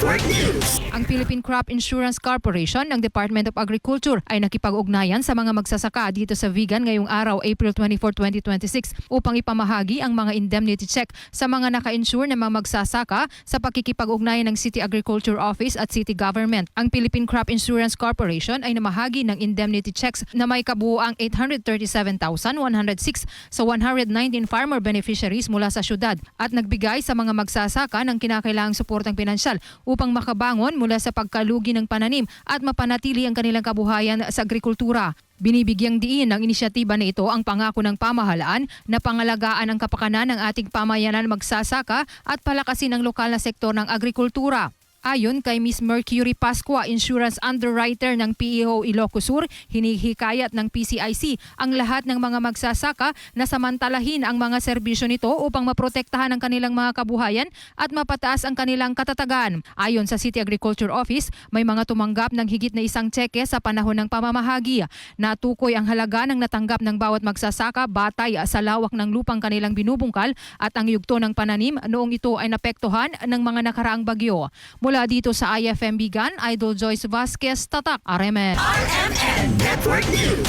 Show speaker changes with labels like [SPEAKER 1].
[SPEAKER 1] Network News.
[SPEAKER 2] Ang Philippine Crop Insurance Corporation ng Department of Agriculture ay nakipag-ugnayan sa mga magsasaka dito sa Vigan ngayong araw, April 24, 2026 upang ipamahagi ang mga indemnity check sa mga naka-insure na mga magsasaka sa pakikipag-ugnayan ng City Agriculture Office at City Government. Ang Philippine Crop Insurance Corporation ay namahagi ng indemnity checks na may kabuuang 837,106 sa 119 farmer beneficiaries mula sa syudad at nagbigay sa mga magsasaka ng kinakailangang suportang pinansyal upang makabangon mula sa pagkalugi ng pananim at mapanatili ang kanilang kabuhayan sa agrikultura. Binibigyang diin ng inisyatiba na ito ang pangako ng pamahalaan na pangalagaan ang kapakanan ng ating pamayanan magsasaka at palakasin ang lokal na sektor ng agrikultura. Ayon kay Ms. Mercury Pascua, insurance underwriter ng PEO Ilocos Sur, hinihikayat ng PCIC ang lahat ng mga magsasaka na samantalahin ang mga serbisyo nito upang maprotektahan ang kanilang mga kabuhayan at mapataas ang kanilang katatagan. Ayon sa City Agriculture Office, may mga tumanggap ng higit na isang tseke sa panahon ng pamamahagi. Natukoy ang halaga ng natanggap ng bawat magsasaka batay sa lawak ng lupang kanilang binubungkal at ang yugto ng pananim noong ito ay napektuhan ng mga nakaraang bagyo. Mula dito sa IFM Bigan, Idol Joyce Vasquez, Tatak, RMN.
[SPEAKER 1] RMN Network News.